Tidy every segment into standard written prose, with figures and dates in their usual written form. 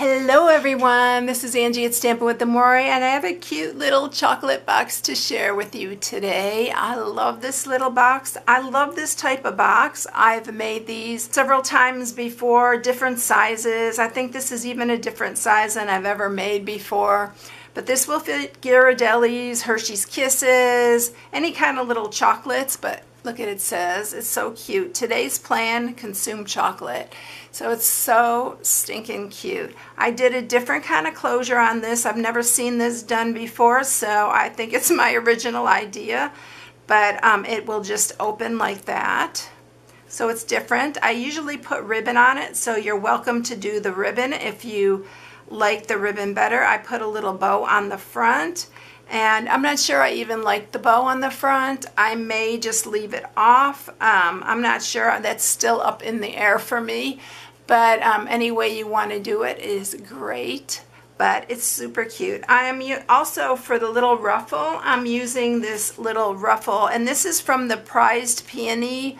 Hello everyone, this is Angie at StampingWithAmore, and I have a cute little chocolate box to share with you today. I love this little box. I love this type of box. I've made these several times before, different sizes. I think this is even a different size than I've ever made before. But this will fit Ghirardelli's, Hershey's Kisses, any kind of little chocolates, but look at it says, it's so cute. Today's plan, consume chocolate. So it's so stinking cute. I did a different kind of closure on this. I've never seen this done before, so I think it's my original idea. But it will just open like that. So it's different. I usually put ribbon on it, so you're welcome to do the ribbon if you like the ribbon better. I put a little bow on the front. And I'm not sure I even like the bow on the front. I may just leave it off. I'm not sure. That's still up in the air for me. But any way you want to do it is great. But it's super cute. I am also, for the little ruffle, I'm using this little ruffle. And this is from the Prized Peony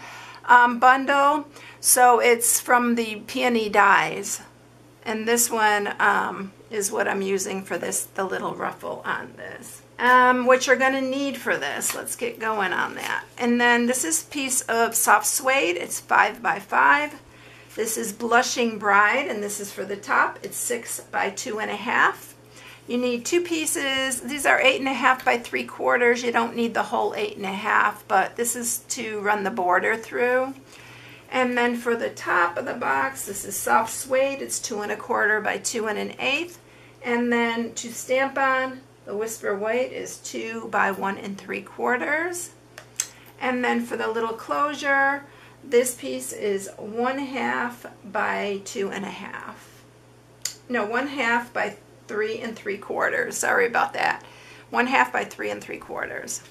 bundle. So it's from the peony dies. And this one is what I'm using for this, the little ruffle on this. What you're going to need for this. Let's get going on that. And then this is a piece of soft suede. It's 5 by 5. This is Blushing Bride, and this is for the top. It's 6 by 2.5. You need 2 pieces. These are 8.5 by 3/4. You don't need the whole 8.5, but this is to run the border through. And then for the top of the box, this is soft suede. It's 2.25 by 2 1/8. And then to stamp on, the Whisper White is 2 by 1 3/4. And then for the little closure, this piece is 1/2 by 2.5. No, 1/2 by 3 3/4. Sorry about that. 1/2 by 3 3/4.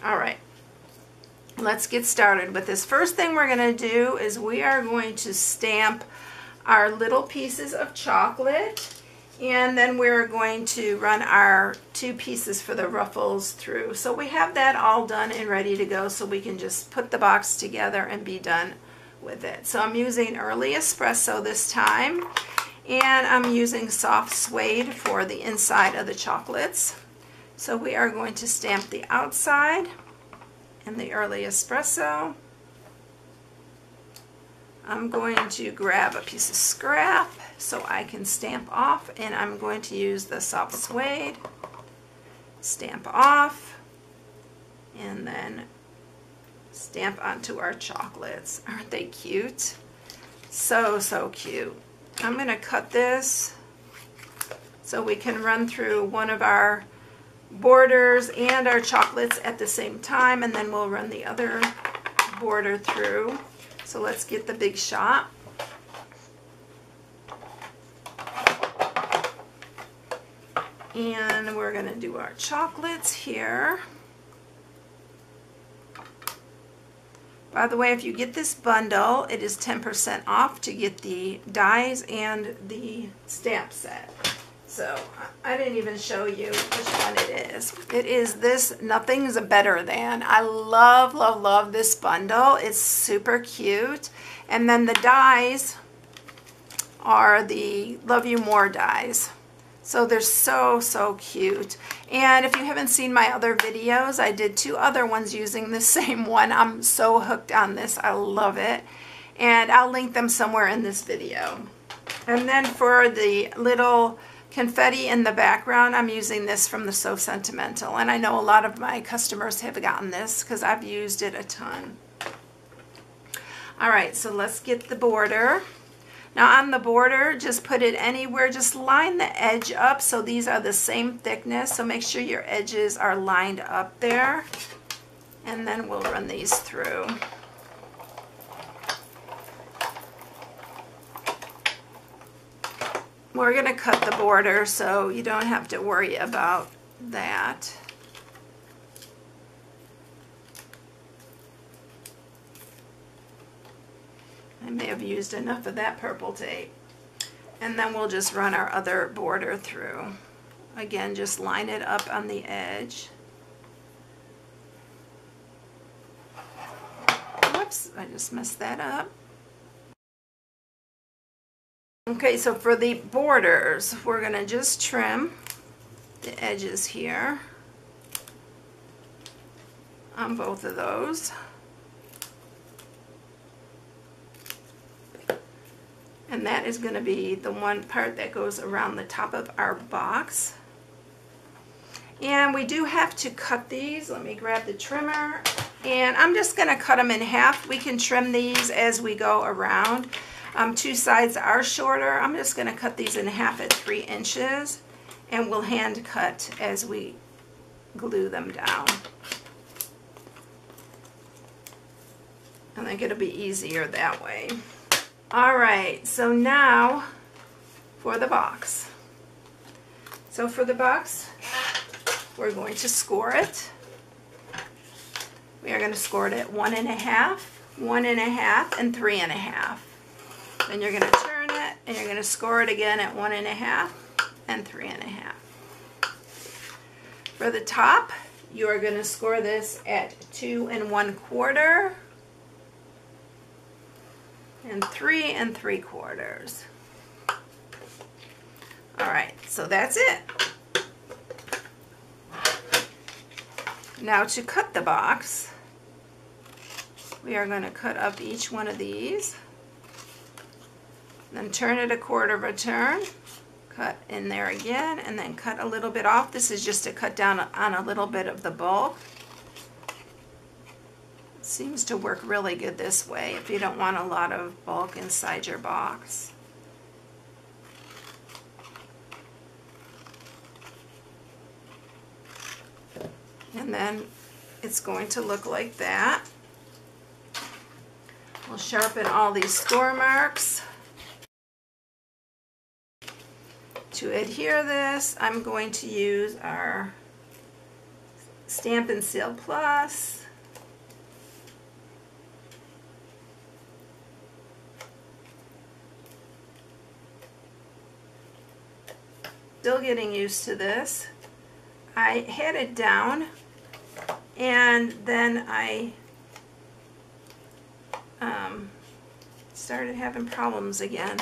All right. Let's get started with this. First thing we're going to do is we are going to stamp our little pieces of chocolate, and then we're going to run our 2 pieces for the ruffles through. So we have that all done and ready to go, so we can just put the box together and be done with it. So I'm using Early Espresso this time, and I'm using soft suede for the inside of the chocolates. So we are going to stamp the outside and the Early Espresso. I'm going to grab a piece of scrap so I can stamp off, and I'm going to use the soft suede, stamp off, and then stamp onto our chocolates. Aren't they cute? So, so cute. I'm going to cut this so we can run through one of our borders and our chocolates at the same time, and then we'll run the other border through. So let's get the big shot. And we're going to do our chocolates here. By the way, if you get this bundle, it is 10% off to get the dies and the stamp set. So I didn't even show you which one it is. It is this Nothing's Better Than. I love, love, love this bundle. It's super cute. And then the dies are the Love You More dies. So they're so, so cute. And if you haven't seen my other videos, I did 2 other ones using the same one. I'm so hooked on this. I love it. And I'll link them somewhere in this video. And then for the little confetti in the background, I'm using this from the So Sentimental, and I know a lot of my customers have gotten this because I've used it a ton. Alright, so let's get the border. Now on the border, just put it anywhere, just line the edge up so these are the same thickness, so make sure your edges are lined up there, and then we'll run these through. We're going to cut the border so you don't have to worry about that. I may have used enough of that purple tape. And then we'll just run our other border through. Again, just line it up on the edge. Whoops, I just messed that up. Okay, so for the borders, we're going to just trim the edges here on both of those. And that is going to be the one part that goes around the top of our box. And we do have to cut these. Let me grab the trimmer. And I'm just going to cut them in half. We can trim these as we go around. Two sides are shorter. I'm just going to cut these in half at 3 inches. And we'll hand cut as we glue them down. I think it'll be easier that way. Alright, so now for the box. So for the box, we're going to score it. We are going to score it at 1 1/2, 1 1/2, and 3 1/2. Then you're going to turn it and you're going to score it again at 1 1/2 and 3 1/2. For the top, you are going to score this at 2 1/4. And 3 3/4. Alright, so that's it. Now to cut the box, we are going to cut up each one of these, then turn it 1/4 of a turn, cut in there again, and then cut a little bit off. This is just to cut down on a little bit of the bulk. Seems to work really good this way if you don't want a lot of bulk inside your box. And then it's going to look like that. We'll sharpen all these score marks. To adhere this, I'm going to use our Stampin' Seal Plus. Still getting used to this. I had it down and then I started having problems again.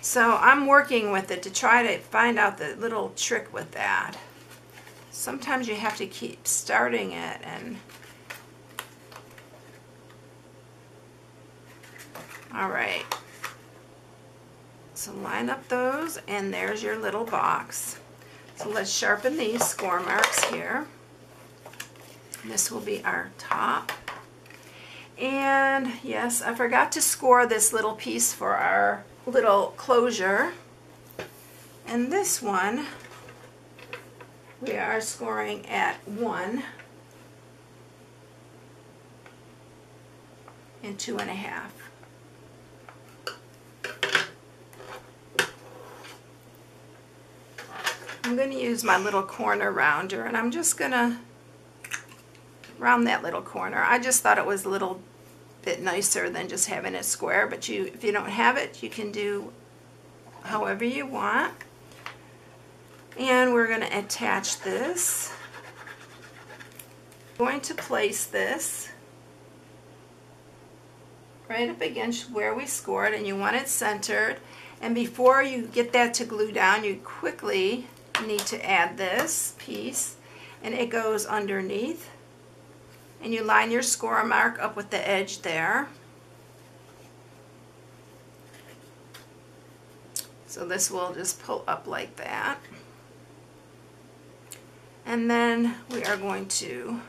So I'm working with it to try to find out the little trick with that. Sometimes you have to keep starting it and alright. So line up those and there's your little box. So let's sharpen these score marks here. This will be our top. And yes, I forgot to score this little piece for our little closure. And this one, we are scoring at 1 and 2 1/2. I'm going to use my little corner rounder and I'm just going to round that little corner. I just thought it was a little bit nicer than just having it square, but if you don't have it, you can do however you want. And we're going to attach this. I'm going to place this right up against where we scored, and you want it centered. And before you get that to glue down, you quickly need to add this piece, and it goes underneath. And you line your score mark up with the edge there. So this will just pull up like that. And then we are going to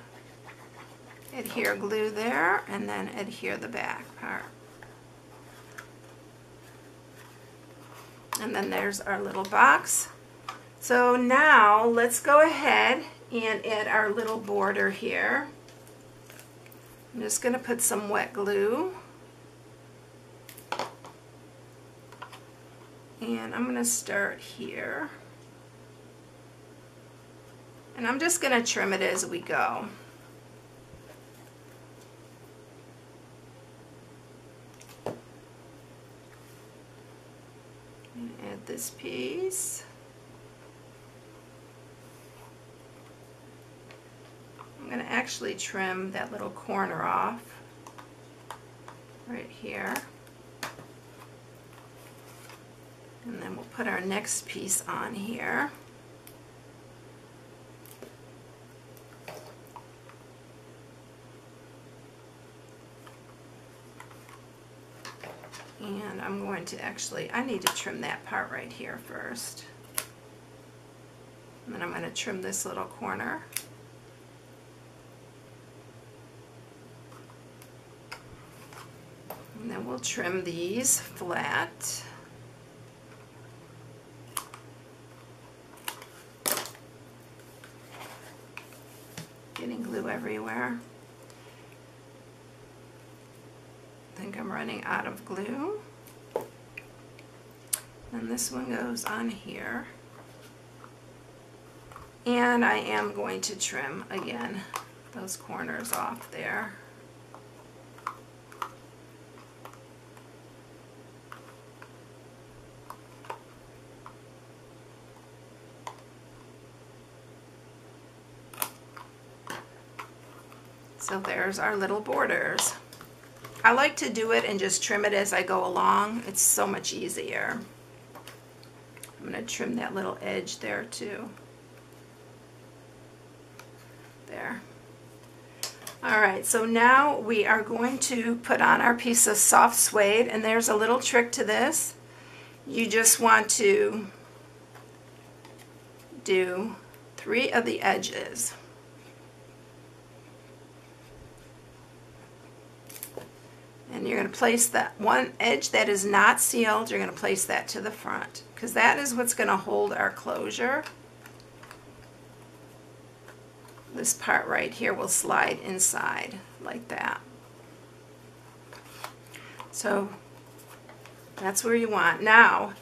adhere glue there and then adhere the back part. And then there's our little box. So now let's go ahead and add our little border here. I'm just going to put some wet glue. And I'm going to start here. And I'm just going to trim it as we go. And add this piece. I'm going to actually trim that little corner off right here. And then we'll put our next piece on here. And I'm going to actually, I need to trim that part right here first. And then I'm going to trim this little corner. And then we'll trim these flat. Getting glue everywhere. I think I'm running out of glue. And this one goes on here. And I am going to trim again those corners off there. So there's our little borders. I like to do it and just trim it as I go along. It's so much easier. I'm going to trim that little edge there too. There. Alright, so now we are going to put on our piece of soft suede, and there's a little trick to this. You just want to do 3 of the edges. And you're going to place that one edge that is not sealed, you're going to place that to the front, because that is what's going to hold our closure. This part right here will slide inside like that. So that's where you want. Now,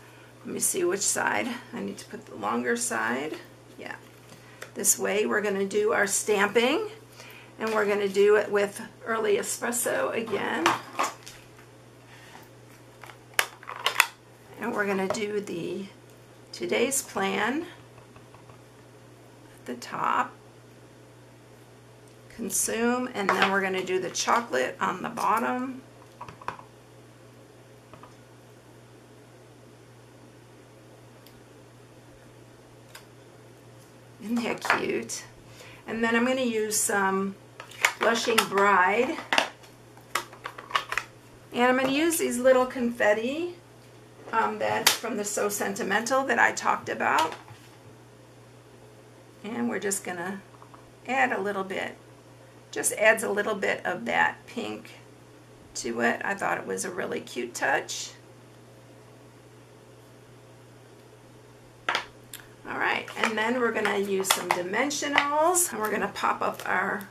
let me see which side. I need to put the longer side. Yeah. This way we're going to do our stamping. And we're going to do it with early espresso again. And we're going to do the today's plan at the top. Consume, and then we're going to do the chocolate on the bottom. Isn't that cute? And then I'm going to use some Blushing Bride, and I'm going to use these little confetti that's from the So Sentimental that I talked about, and we're just going to add a little bit, just adds a little bit of that pink to it. I thought it was a really cute touch. Alright, and then we're going to use some dimensionals, and we're going to pop up our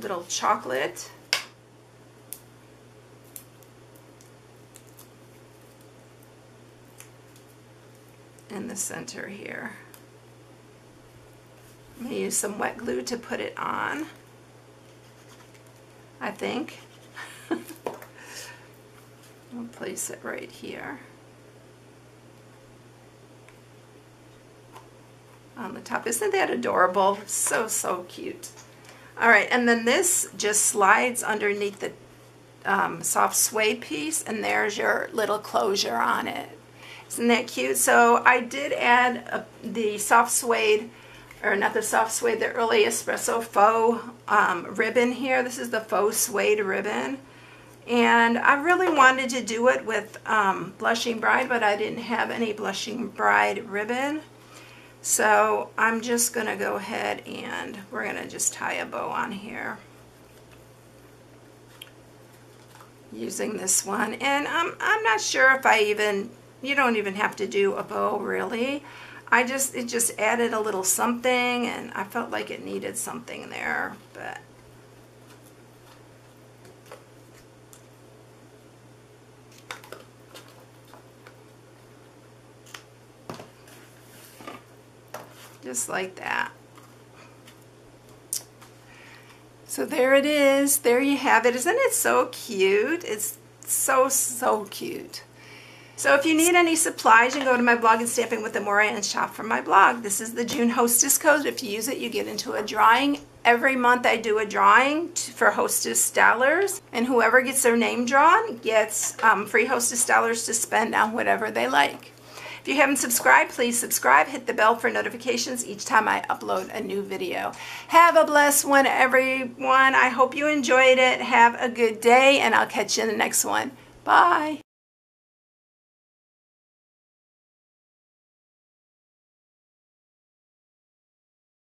little chocolate. In the center here. I'm going to use some wet glue to put it on, I think. I'll place it right here on the top. Isn't that adorable? So, so cute. Alright, and then this just slides underneath the soft suede piece, and there's your little closure on it. Isn't that cute? So I did add the soft suede, or not the soft suede, the early espresso faux ribbon here. This is the faux suede ribbon. And I really wanted to do it with Blushing Bride, but I didn't have any Blushing Bride ribbon. So I'm just going to go ahead and we're going to just tie a bow on here using this one. And I'm not sure if you don't even have to do a bow really. It just added a little something, and I felt like it needed something there, but just like that. So there it is. There you have it. Isn't it so cute? It's so, so cute. So if you need any supplies, you can go to my blog at StampingWithAmore and shop from my blog. This is the June Hostess Code. If you use it, you get into a drawing. Every month I do a drawing for Hostess dollars, and whoever gets their name drawn gets free Hostess dollars to spend on whatever they like. If If you haven't subscribed, please subscribe. Hit the bell for notifications each time I upload a new video. Have a blessed one, everyone. I hope you enjoyed it. Have a good day, and I'll catch you in the next one. Bye.